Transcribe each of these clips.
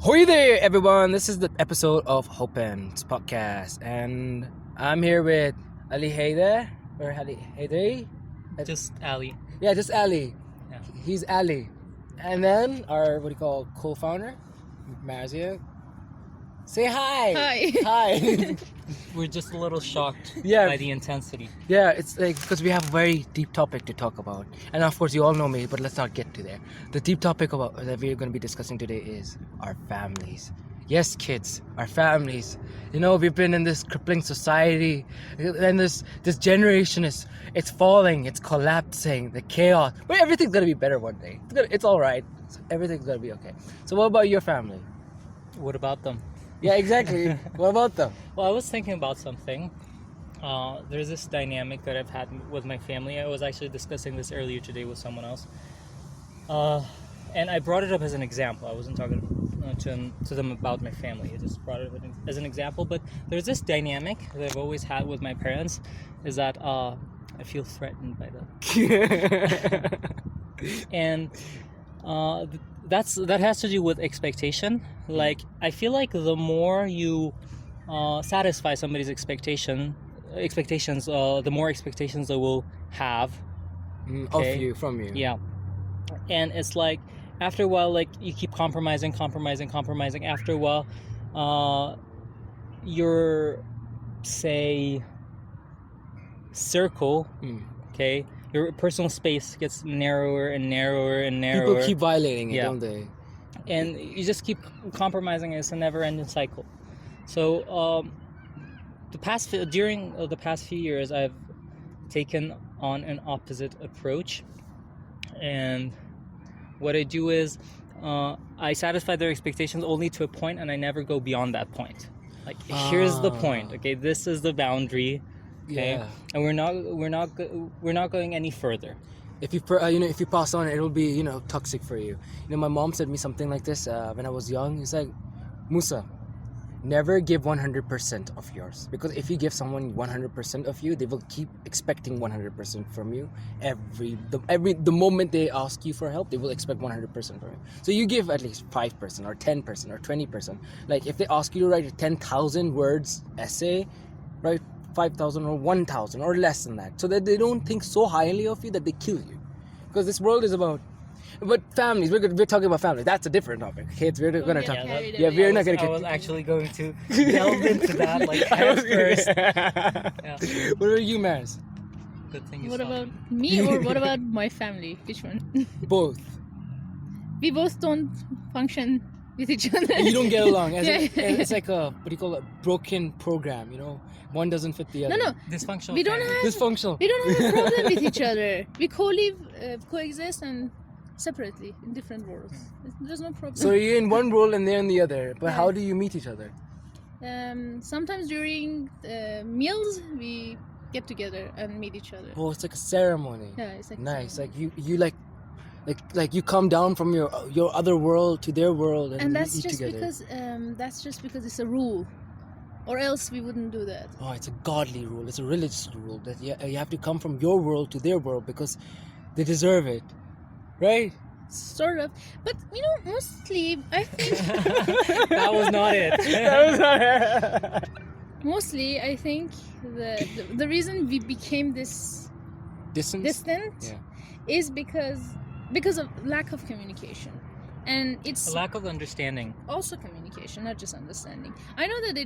Hoi there, everyone. This is the episode of Hopen's podcast, and I'm here with Ali Haideri or Haideri. Just Ali. Yeah, just Ali. Yeah. He's Ali, and then our co-founder, Marzieh. Say hi. Hi. Hi. We're just a little shocked Yeah. by the intensity. Yeah, it's like because we have a very deep topic to talk about, and of course you all know me, but let's not get to there. The deep topic that we're going to be discussing today is our families. Yes, kids, our families. You know, we've been in this crippling society, and this generation it's falling, it's collapsing, the chaos. But everything's gonna be better one day. It's all right. Everything's gonna be okay. So, what about your family? What about them? Yeah, exactly. What about them? Well, I was thinking about something. There's this dynamic that I've had with my family. I was actually discussing this earlier today with someone else. And I brought it up as an example. I wasn't talking to them about my family. I just brought it up as an example. But there's this dynamic that I've always had with my parents, is that I feel threatened by them. And that has to do with expectation. Like, I feel like the more you satisfy somebody's expectations, the more expectations they will have. Okay. From you. Yeah. And it's like, after a while, like, you keep compromising. After a while, your, say, circle, okay, your personal space gets narrower and narrower and narrower. People keep violating it, Yeah. don't they? And you just keep compromising. It's a never-ending cycle. So during the past few years, I've taken on an opposite approach, and what I do is I satisfy their expectations only to a point, and I never go beyond that point. Like, here's the point. Okay, this is the boundary. Okay, Yeah. and we're not going any further. If you if you pass on, it'll be toxic for you. My mom said me something like this when I was young. It's like, Musa, never give 100% of yours, because if you give someone 100% of you, they will keep expecting 100% from you. The moment they ask you for help, they will expect 100% from you. So you give at least 5% or 10% or 20%. Like, if they ask you to write a 10,000 words essay, write 5,000 or 1,000 or less than that, so that they don't think so highly of you that they kill you. Because this world is about, but families, we're talking about families. That's a different topic. Kids, we're gonna talk. We're not gonna. I was actually going to delve into that, like, head first. Yeah. What are you, Mars? Good thing you What saw about me. me or what about my family? Which one? Both. We both don't function with each other. You don't get along. Yeah. It's like a, what do you call it, broken program. One doesn't fit the other. No. Dysfunctional. We don't family. have. Dysfunctional. We don't have a problem with each other. We coexist and separately in different worlds. There's no problem. So you're in one role and they're in the other. But Yeah. how do you meet each other? Sometimes during meals we get together and meet each other. Oh, it's like a ceremony. Yeah, it's like Nice. Like you like you come down from your other world to their world and that's you eat just together. because it's a rule, or else we wouldn't do that. Oh, it's a godly rule. It's a religious rule that you have to come from your world to their world because they deserve it, right? Sort of, but mostly I think That was not it. mostly I think the reason we became this Distance. distant Yeah. is because of lack of communication, and it's A lack of understanding. also communication, not just understanding. I know that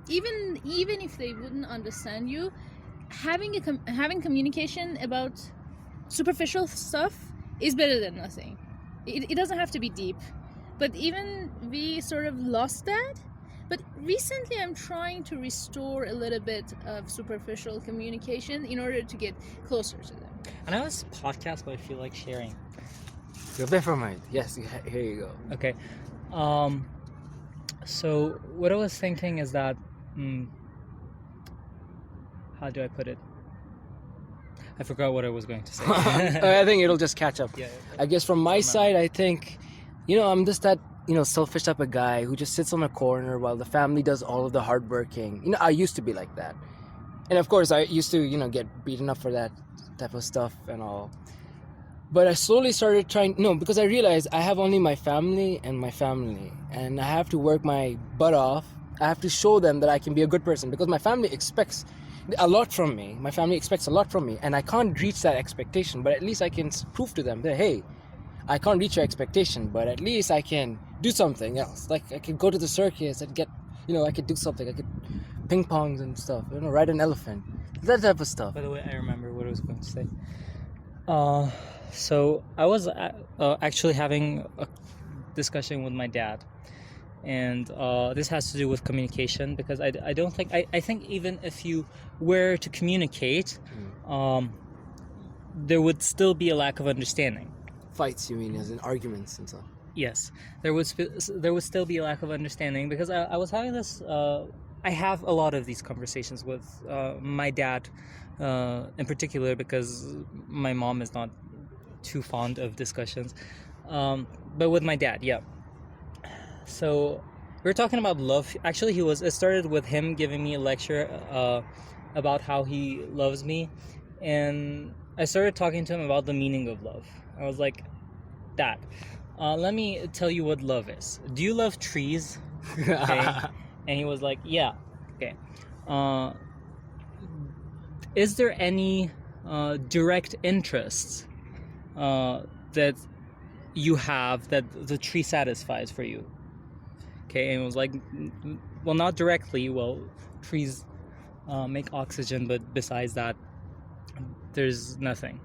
even if they wouldn't understand you, having communication about superficial stuff is better than nothing. It doesn't have to be deep, but even we sort of lost that. But recently I'm trying to restore a little bit of superficial communication in order to get closer to them. And I was podcast, but I feel like sharing. Never mind. Yes, here you go. Okay. So what I was thinking is that, how do I put it? I forgot what I was going to say. I think it'll just catch up. Yeah. I guess from my side, I think, I'm just that, selfish type of guy who just sits on a corner while the family does all of the hard working. I used to be like that. And of course, I used to, get beaten up for that type of stuff and all. But I slowly started trying, no, because I realized I have only my family, and I have to work my butt off. I have to show them that I can be a good person, because my family expects a lot from me. My family expects a lot from me, and I can't reach that expectation, but at least I can prove to them that, hey, I can't reach your expectation, but at least I can do something else. Like, I could go to the circus and get, I could do something. I could ping pongs and stuff, ride an elephant, that type of stuff. By the way, I remember what I was going to say. So I was actually having a discussion with my dad, and this has to do with communication, because I don't think I think even if you were to communicate, there would still be a lack of understanding. Fights, you mean, as in arguments and stuff? Yes, there would still be a lack of understanding, because I was having this. I have a lot of these conversations with my dad, in particular, because my mom is not too fond of discussions, but with my dad, yeah. So we were talking about love. Actually, it started with him giving me a lecture about how he loves me, and I started talking to him about the meaning of love. I was like, Dad, let me tell you what love is. Do you love trees? Okay. And he was like, yeah. Okay. Is there any direct interests that you have that the tree satisfies for you? Okay, and it was like, well, not directly. Well, trees make oxygen, but besides that, there's nothing.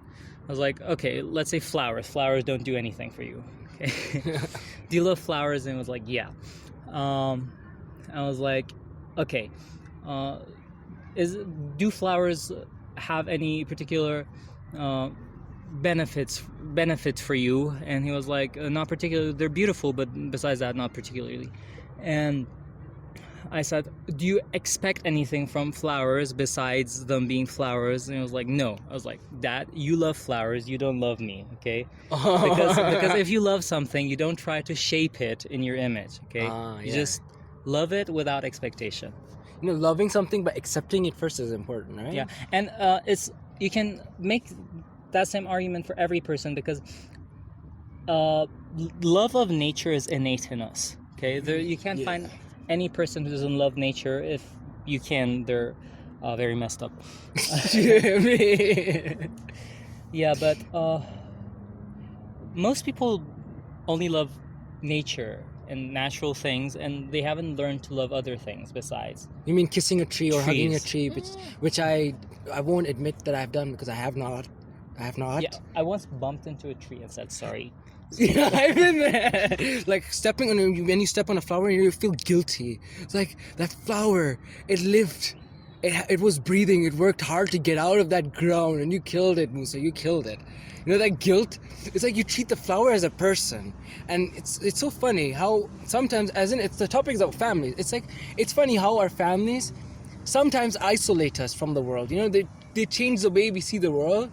I was like, okay, let's say flowers. Flowers don't do anything for you. Okay. Do you love flowers? And it was like, yeah. I was like, okay. Do flowers have any particular benefit for you? And he was like, not particularly. They're beautiful, but besides that, not particularly. And I said, do you expect anything from flowers besides them being flowers? And he was like, no. I was like, Dad, you love flowers, you don't love me, okay? Because if you love something, you don't try to shape it in your image, okay? You just love it without expectation. Loving something but accepting it first is important, right? Yeah, and you can make that same argument for every person, because love of nature is innate in us, okay? You can't find any person who doesn't love nature. If you can, they're very messed up. Yeah, but most people only love nature and natural things, and they haven't learned to love other things besides. You mean kissing a tree or hugging a Trees. tree, which I won't admit that I've done, because I have not. Yeah, I once bumped into a tree and said sorry. Yeah, I've been there. Like stepping on when you step on a flower, you feel guilty. It's like that flower, it lived, it was breathing, it worked hard to get out of that ground, and you killed it, Musa. You killed it. That guilt. It's like you treat the flower as a person, and it's so funny how sometimes, it's the topics of families. It's like, it's funny how our families sometimes isolate us from the world. They change the way we see the world,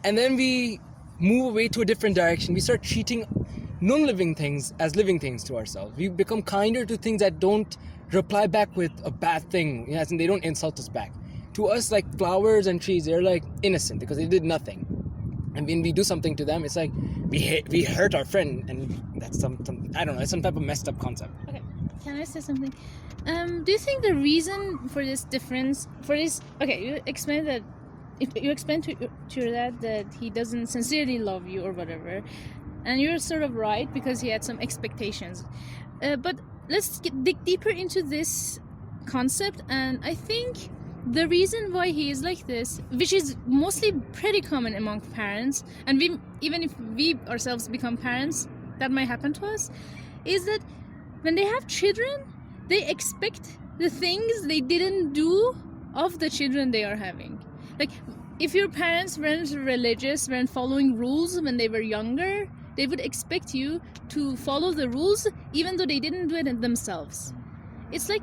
and then we move away to a different direction. We start treating non-living things as living things to ourselves. We become kinder to things that don't reply back with a bad thing, and they don't insult us back. To us, like flowers and trees, they're like innocent because they did nothing. And when we do something to them, it's like we hurt our friend, and that's some I don't know, it's some type of messed up concept. Okay, can I say something? Do you think the reason for this difference, okay, you explained that, if you explained to your dad that he doesn't sincerely love you or whatever, and you're sort of right because he had some expectations. But let's dig deeper into this concept, and I think the reason why he is like this, which is mostly pretty common among parents, and even if we ourselves become parents, that might happen to us, is that when they have children, they expect the things they didn't do of the children they are having. Like, if your parents weren't religious, weren't following rules when they were younger, they would expect you to follow the rules even though they didn't do it themselves. It's like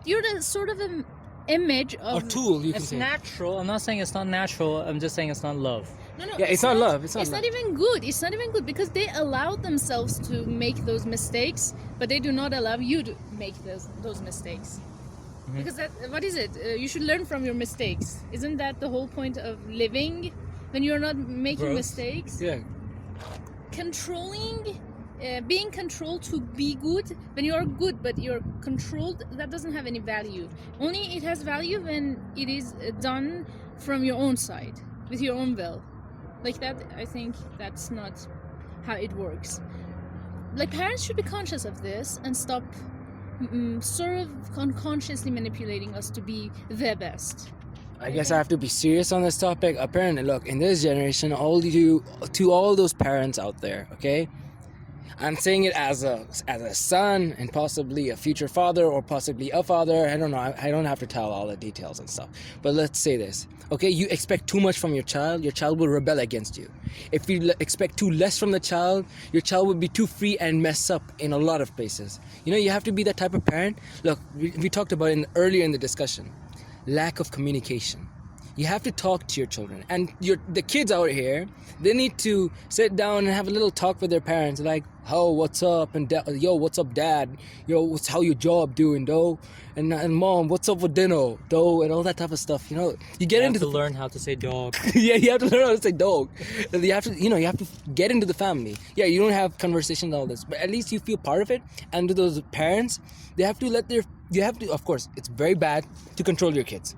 you're the sort of an image of a tool, you can It's say. natural. I'm not saying it's not natural. I'm just saying it's not love. No, Yeah, it's not love. It's not even good. It's not even good because they allowed themselves to make those mistakes, but they do not allow you to make those mistakes. Because what is it? You should learn from your mistakes. Isn't that the whole point of living? when you're not making Growth. mistakes. Yeah. Controlling, being controlled to be good when you're good but you're controlled, that doesn't have any value. Only it has value when it is done from your own side, with your own will. Like that, I think that's not how it works. Like, parents should be conscious of this and stop sort of unconsciously manipulating us to be the best. I guess I have to be serious on this topic. Apparently, look, in this generation, to all those parents out there, okay? I'm saying it as a son and possibly a future father or possibly a father. I don't know. I don't have to tell all the details and stuff. But let's say this. Okay, you expect too much from your child will rebel against you. If you expect too less from the child, your child will be too free and mess up in a lot of places. You know, you have to be that type of parent. Look, we talked about it earlier in the discussion. Lack of communication. You have to talk to your children, and the kids out here, they need to sit down and have a little talk with their parents, like, "Oh, what's up?" and "Yo, what's up, Dad? Yo, what's how your job doing, though?" And "Mom, what's up with dinner, though?" and all that type of stuff. You know, you get into learn how to say dog. yeah, you have to learn how to say dog. You have to get into the family. Yeah, you don't have conversations all this, but at least you feel part of it. And to those parents, of course, it's very bad to control your kids.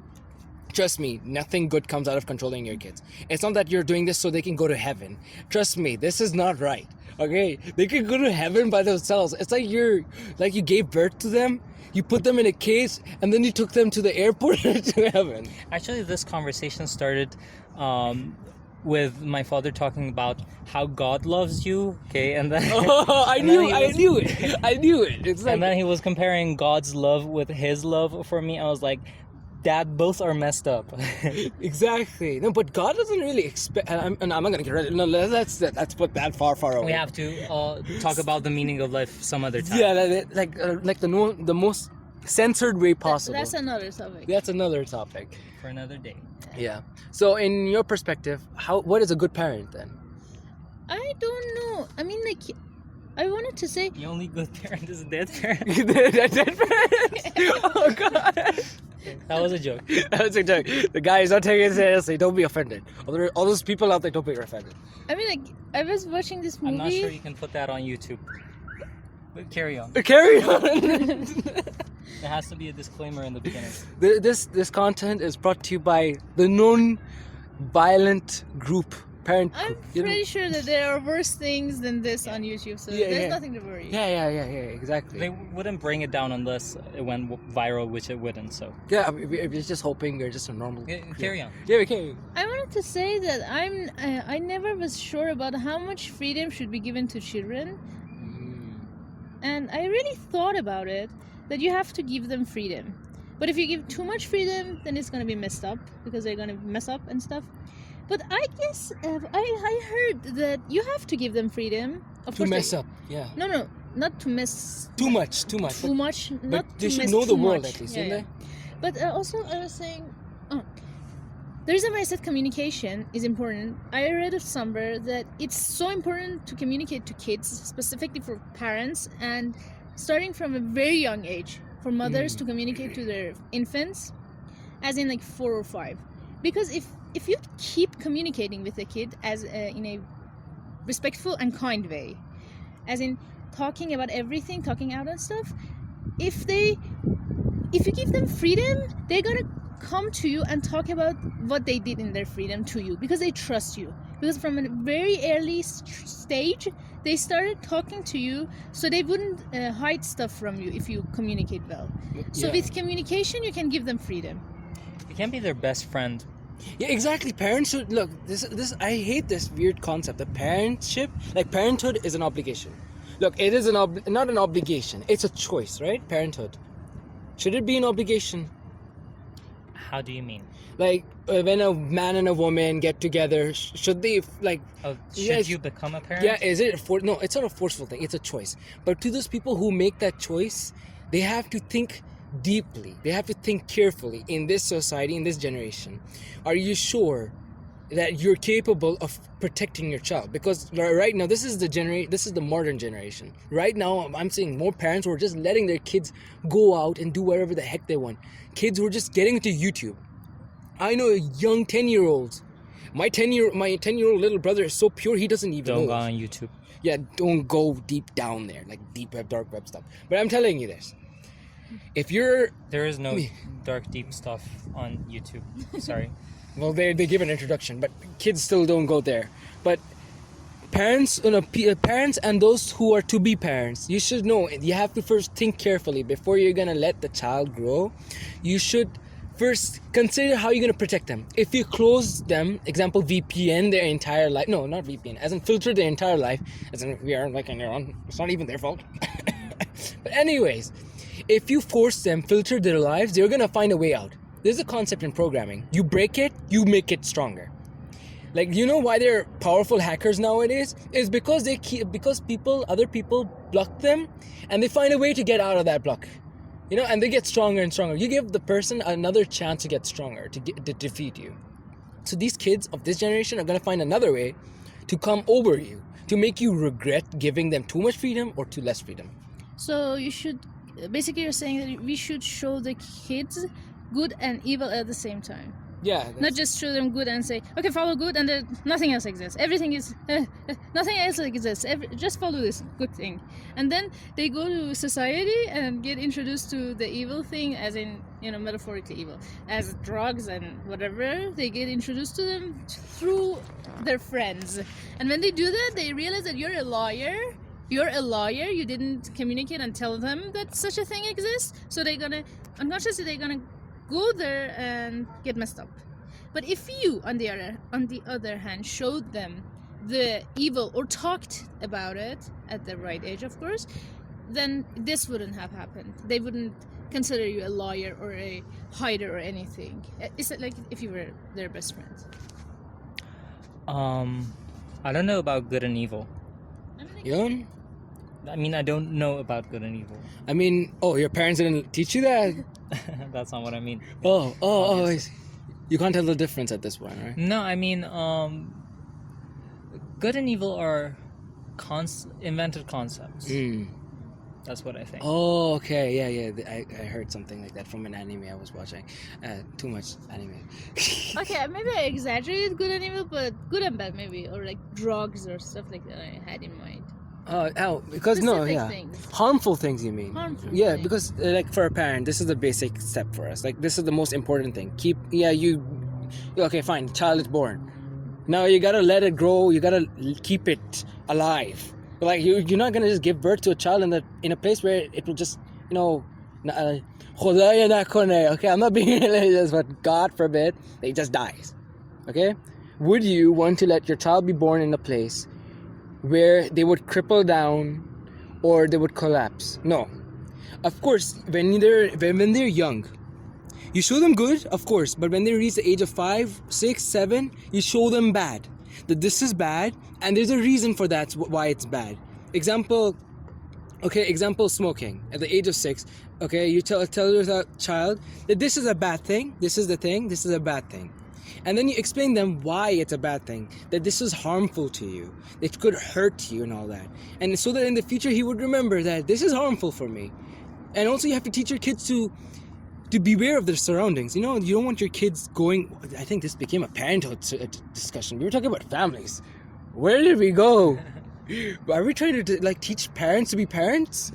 Trust me, nothing good comes out of controlling your kids. It's not that you're doing this so they can go to heaven. Trust me, this is not right. Okay? They can go to heaven by themselves. It's like you gave birth to them, you put them in a case, and then you took them to the airport to heaven. Actually, this conversation started with my father talking about how God loves you, okay, and then I knew it. It's like, and then he was comparing God's love with his love for me. I was like, Dad, both are messed up. exactly. No, but God doesn't really expect. I'm not gonna get ready. No, let's put that far away. We have to talk about the meaning of life some other time. Yeah, like the most censored way possible. That's another topic. That's another topic. For another day. Yeah. So, in your perspective, what is a good parent then? I don't know. I mean, like, I wanted to say The only good parent is a dead parent. Dead parents. Oh God. That was a joke. That was a joke. The guy is not taking it seriously. Don't be offended. All those people out there, don't be offended. I mean, like, I was watching this movie. I'm not sure you can put that on YouTube. But carry on. Carry on. There has to be a disclaimer in the beginning. This content is brought to you by the non-violent group. Parent I'm group. pretty sure that there are worse things than this on YouTube, so there's nothing to worry. Yeah, exactly. They wouldn't bring it down unless it went viral, which it wouldn't, so. Yeah, we're just hoping you're just a normal... Carry on. Yeah, we can. I wanted to say that I never was sure about how much freedom should be given to children, and I really thought about it, that you have to give them freedom. But if you give too much freedom, then it's going to be messed up, because they're going to mess up and stuff. But I guess I heard that you have to give them freedom. Of course, mess up, yeah. No, not to mess. Too much. Too much. Not But they to should mess know the too world much. at least, Yeah, shouldn't But also, I was saying, the reason why I said communication is important. I read of somewhere that it's so important to communicate to kids, specifically for parents, and starting from a very young age, for mothers to communicate to their infants, as in like 4 or 5, because if you keep communicating with a kid as in a respectful and kind way, as in talking about everything, talking out and stuff, if you give them freedom, they're gonna come to you and talk about what they did in their freedom to you, because they trust you, because from a very early stage they started talking to you, so they wouldn't hide stuff from you if you communicate well. So with communication you can give them freedom. You can't be their best friend. Yeah, exactly. Parents should look. This I hate this weird concept. The parenthood is an obligation. Look, it is not an obligation. It's a choice, right? Parenthood. Should it be an obligation? How do you mean? Like when a man and a woman get together, should they should you become a parent? Yeah, is it no? It's not a forceful thing. It's a choice. But to those people who make that choice, they have to think deeply. They have to think carefully. In this society, in this generation, are you sure that you're capable of protecting your child? Because right now, this is the modern generation. Right now, I'm seeing more parents who are just letting their kids go out and do whatever the heck they want. Kids who are just getting into YouTube. I know young 10-year-olds My 10-year-old little brother is so pure he doesn't even Don't know. go on YouTube. Yeah, don't go deep down there, like deep web, dark web stuff. But I'm telling you this. If you're... There is no dark, deep stuff on YouTube. Sorry. Well, they give an introduction, but kids still don't go there. But parents, parents and those who are to be parents, you should know, you have to first think carefully before you're going to let the child grow. You should first consider how you're going to protect them. If you close them, example, VPN their entire life, no, not VPN, as in filter their entire life, as in we are like on their own, it's not even their fault. But anyways, if you force them, filter their lives, they're going to find a way out. There's a concept in programming. You break it, you make it stronger. Like, you know why they're powerful hackers nowadays? Is because other people block them, and they find a way to get out of that block. You know, and they get stronger and stronger. You give the person another chance to get stronger, to defeat you. So these kids of this generation are going to find another way to come over you, to make you regret giving them too much freedom or too less freedom. So you should, basically you're saying that we should show the kids good and evil at the same time. Yeah. Not just show them good and say, okay, follow good, and then nothing else exists. Everything is, nothing else exists. Just follow this good thing. And then they go to society and get introduced to the evil thing, as in, you know, metaphorically evil, as drugs and whatever. They get introduced to them through their friends. And when they do that, they realize that you're a lawyer. You didn't communicate and tell them that such a thing exists. So unconsciously they're gonna go there and get messed up. But if you, on the other hand, showed them the evil or talked about it at the right age, of course, then this wouldn't have happened. They wouldn't consider you a lawyer or a hider or anything. It's like if you were their best friend. I don't know about good and evil. Yeah? I mean, I don't know about good and evil. I mean, your parents didn't teach you that? That's not what I mean. I see. You can't tell the difference at this point, right? No, I mean, good and evil are invented concepts. That's what I think. Oh, okay, yeah. I heard something like that from an anime I was watching. Too much anime. Okay, maybe I exaggerated good and evil, but good and bad maybe, or like drugs or stuff like that I had in mind. Because Specific things. Harmful things, you mean? Harmful Yeah, things. because like for a parent, this is the basic step for us. Like this is the most important thing. Okay, fine. Child is born. Now you gotta let it grow. You gotta keep it alive. But like you're not gonna just give birth to a child in a place where it will just, you know, okay, I'm not being religious, but God forbid that it just dies. Okay, would you want to let your child be born in a place where they would cripple down or they would collapse? No. Of course, when they're young, you show them good, of course, but when they reach the age of 5, 6, 7, you show them bad. That this is bad, and there's a reason for that, why it's bad. Example, smoking. At the age of 6, okay, you tell your child that this is a bad thing, this is the thing, this is a bad thing. And then you explain them why it's a bad thing, that this is harmful to you, it could hurt you and all that. And so that in the future he would remember that this is harmful for me. And also you have to teach your kids to beware of their surroundings. You know, you don't want your kids going... I think this became a parenthood discussion. We were talking about families. Where did we go? Are we trying to like teach parents to be parents?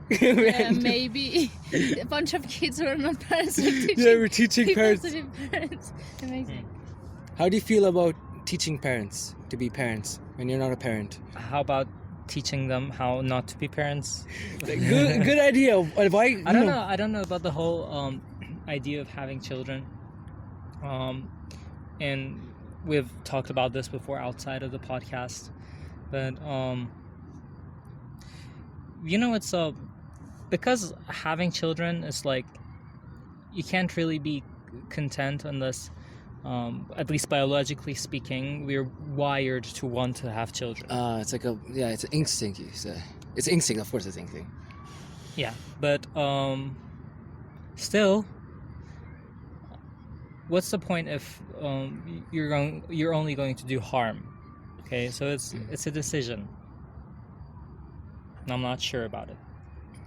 Yeah, maybe a bunch of kids who are not parents are teaching, we're teaching people parents. to be parents. Amazing. How do you feel about teaching parents to be parents when you're not a parent? How about teaching them how not to be parents? Good idea. Why? I don't know. I don't know about the whole idea of having children. And we've talked about this before outside of the podcast, but you know, it's because having children is like you can't really be content unless, at least biologically speaking, we're wired to want to have children. It's like it's an instinct. It's instinct, of course, it's instinct. Yeah, but still, what's the point if you're only going to do harm? Okay, so it's a decision. And I'm not sure about it.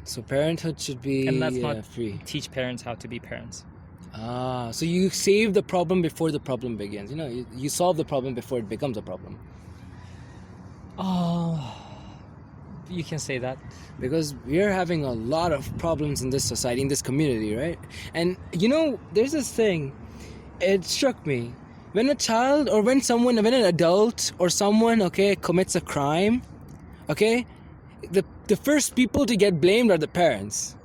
So parenthood should be And that's not free. Teach parents how to be parents. So you save the problem before the problem begins. You solve the problem before it becomes a problem. Oh, you can say that. Because we're having a lot of problems in this society, in this community, right? And there's this thing, it struck me. When a child or when an adult or someone, okay, commits a crime, okay, the first people to get blamed are the parents.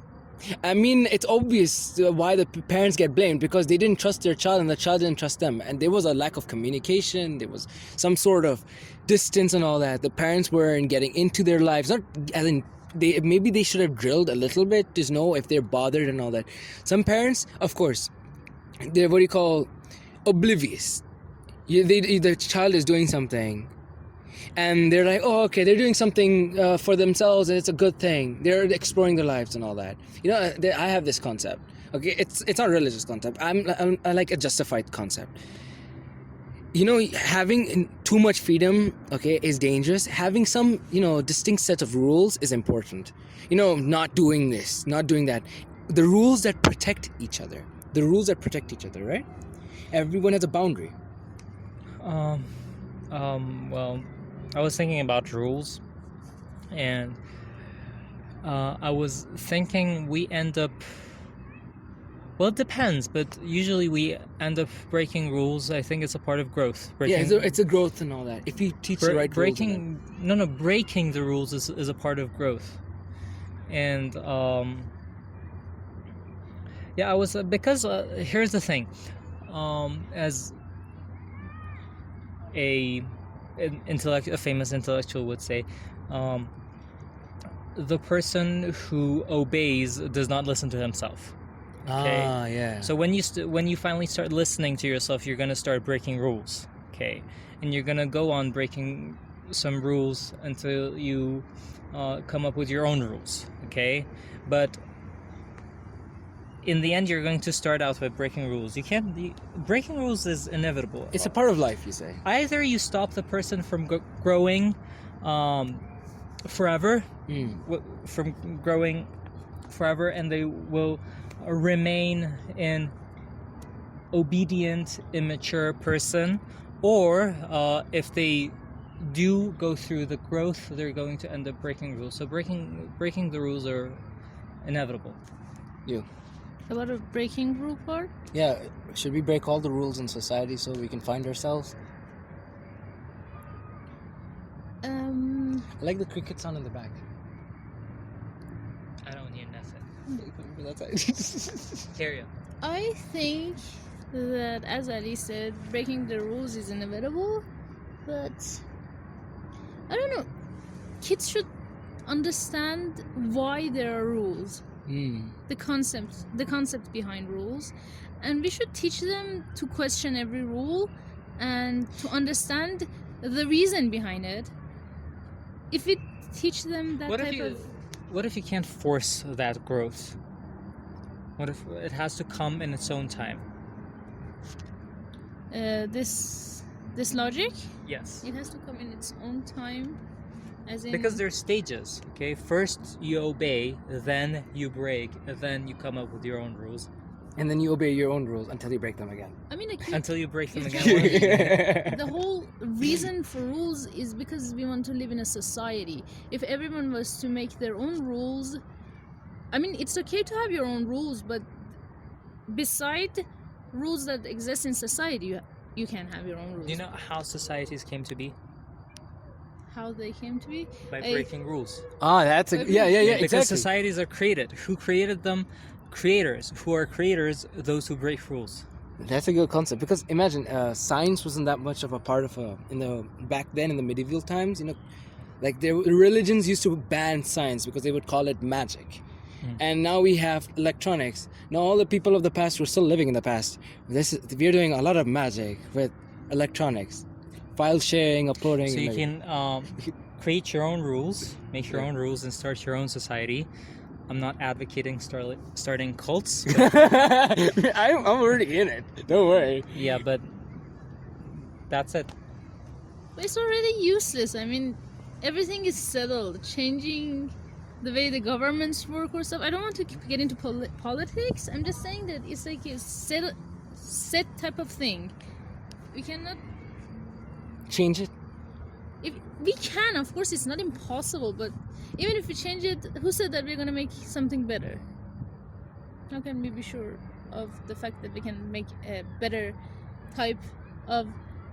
I mean, it's obvious why the parents get blamed, because they didn't trust their child and the child didn't trust them. And there was a lack of communication. There was some sort of distance and all that. The parents weren't getting into their lives. Not as in, maybe they should have drilled a little bit to know if they're bothered and all that. Some parents, of course, they're what you call oblivious. The child is doing something. And they're like, oh, okay, they're doing something for themselves, and it's a good thing. They're exploring their lives and all that. I have this concept. Okay, it's not a religious concept. I like a justified concept. Having too much freedom, okay, is dangerous. Having some, distinct set of rules is important. Not doing this, not doing that. The rules that protect each other. Right? Everyone has a boundary. Well, I was thinking about rules, and I was thinking we end up. Well, it depends, but usually we end up breaking rules. I think it's a part of growth. It's a growth and all that. If you teach the right rules. Breaking the rules is a part of growth, and I was because here's the thing, as a famous intellectual would say, the person who obeys does not listen to himself. Okay? Yeah. So when you finally start listening to yourself, you're gonna start breaking rules. Okay, and you're gonna go on breaking some rules until you come up with your own rules. Okay, but in the end, you're going to start out with breaking rules. Breaking rules is inevitable. It's a part of life, you say. Either you stop the person from growing forever, from growing forever, and they will remain an obedient, immature person, or if they do go through the growth, they're going to end up breaking rules. So breaking the rules are inevitable. About a breaking rule part? Yeah, should we break all the rules in society so we can find ourselves? I like the cricket sound in the back. I don't hear nothing. Carry on. I think that, as Ali said, breaking the rules is inevitable, but I don't know. Kids should understand why there are rules. The concept behind rules, and we should teach them to question every rule and to understand the reason behind it. If we teach them that what if you can't force that growth? What if it has to come in its own time? This logic, yes, it has to come in its own time. Because there's stages, okay? First you obey, then you break, and then you come up with your own rules. And then you obey your own rules until you break them again. I mean, until you break them again. The whole reason for rules is because we want to live in a society. If everyone was to make their own rules, I mean, it's okay to have your own rules, but beside rules that exist in society, you can have your own rules. Do you know how societies came to be? How they came to be? By breaking rules. That's yeah. Because Exactly. societies are created. Who created them? Creators. Who are creators? Those who break rules. That's a good concept, because imagine science wasn't that much of a part of back then in the medieval times. Like the religions used to ban science because they would call it magic. And now we have electronics. Now all the people of the past were still living in the past. We're doing a lot of magic with electronics. File sharing, uploading. So you can create your own rules, make your own rules, and start your own society. I'm not advocating starting cults. I'm already in it. Don't worry. Yeah, but that's it. But it's already useless. I mean, everything is settled. Changing the way the governments work or stuff. I don't want to get into politics. I'm just saying that it's like a set type of thing. We cannot. Change it. If we can, of course, it's not impossible. But even if we change it, who said that we're gonna make something better? How can we be sure of the fact that we can make a better type of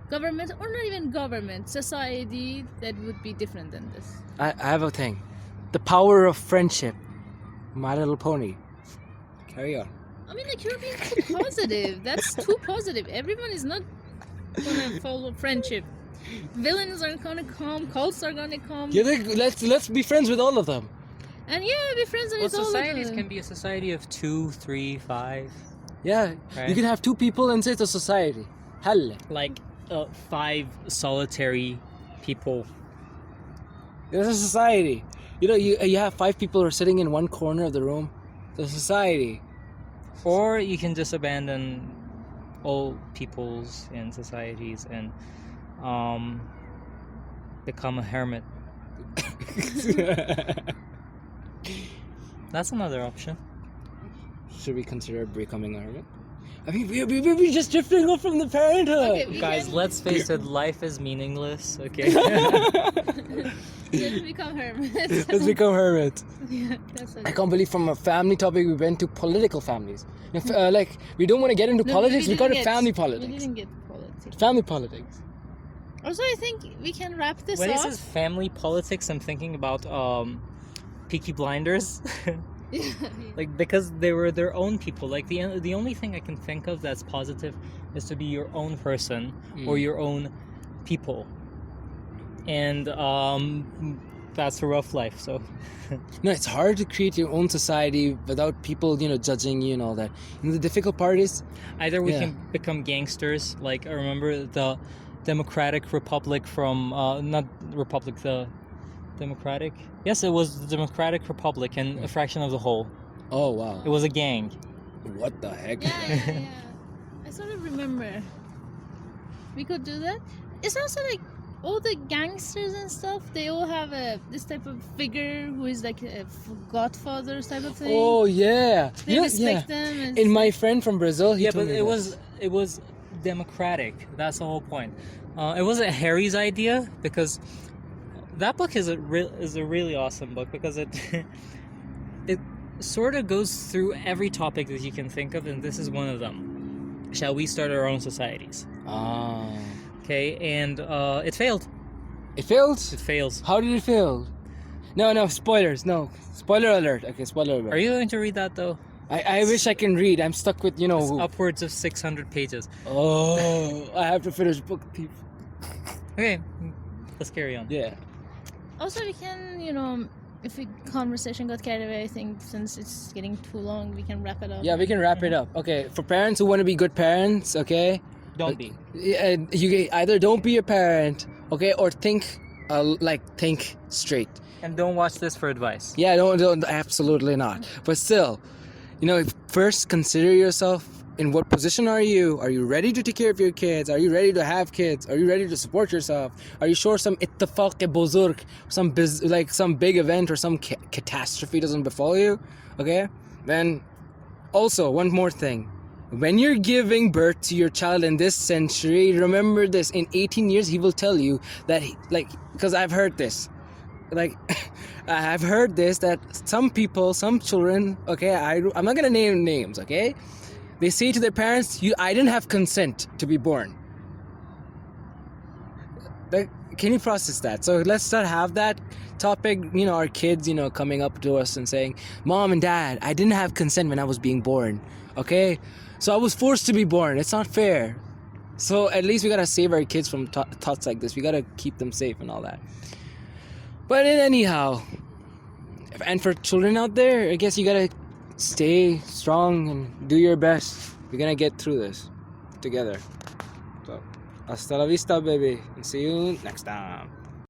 government, or not even government, society that would be different than this? I have a thing. The power of friendship. My Little Pony. Carry on. I mean, like, you're being too positive. That's too positive. Everyone is not gonna follow friendship. Villains are gonna come. Cults are gonna come. Yeah, let's be friends with all of them. And yeah, be friends Well, with all of societies them. can be a society of 2, 3, 5. Yeah, Right. you can have two people and say it's a society. Hell. Like 5 solitary people. It's a society. You know, you have 5 people who are sitting in one corner of the room. It's a society. Or you can just abandon all peoples and societies and become a hermit. That's another option. Should we consider becoming a hermit? I mean, we're just drifting off from the parenthood. Okay, we Guys, can- let's face it, life is meaningless, okay? Let's become hermits. Let's become hermits. Yeah, that's I can't believe from a family topic we went to political families. If, like, we don't want to get into politics, we got to family We politics. didn't get politics. Family politics. Also, I think we can wrap this When he off. says family politics, I'm thinking about Peaky Blinders. Yeah. Like, because they were their own people. Like, the only thing I can think of that's positive is to be your own person or your own people. And that's a rough life, so... No, it's hard to create your own society without people, judging you and all that. The difficult part is, Either we Yeah. can become gangsters, like, I remember the Democratic Republic from... not Republic, the Democratic... Yes, it was the Democratic Republic and a fraction of the whole. oh wow, It was a gang. what the heck? Yeah. I sort of remember. We could do that. It's also like all the gangsters and stuff. They all have this type of figure who is like a godfather type of thing. Oh yeah, They respect them. And In my friend from Brazil, he Yeah, told but me it was democratic. That's the whole point. It wasn't Harry's idea, because that book is a really awesome book, because it sort of goes through every topic that you can think of, and this is one of them. Shall we start our own societies? Ah, Okay, and it failed. it failed. It fails. How did it fail? No, spoilers. No, spoiler alert. Okay, spoiler alert. Are you going to read that though? I wish I can read. I'm stuck with It's who. upwards of 600 pages. Oh, I have to finish book. Okay, let's carry on. Yeah. also, we can, if the conversation got carried away, I think since it's getting too long, we can wrap it up. Yeah, we can wrap it up. Okay, for parents who want to be good parents, okay, Don't be. you either don't be a parent, okay, or think straight. And don't watch this for advice. Yeah, don't absolutely not. But still, first consider yourself. In what position are you? Are you ready to take care of your kids? Are you ready to have kids? Are you ready to support yourself? Are you sure some ittifaq-e-buzurg, some big event or some catastrophe doesn't befall you? Okay? Then, also, one more thing. When you're giving birth to your child in this century, remember this. In 18 years, he will tell you that, because I've heard this. I've heard this, that some people, some children, okay, I'm not going to name names, okay? They say to their parents, I didn't have consent to be born. Can you process that? So let's not have that topic, our kids, coming up to us and saying, Mom and Dad, I didn't have consent when I was being born, okay? So I was forced to be born. It's not fair. So at least we gotta save our kids from thoughts like this. We gotta keep them safe and all that. But anyhow, and for children out there, I guess you gotta stay strong and do your best. We're gonna get through this together. So, hasta la vista, baby, and see you next time.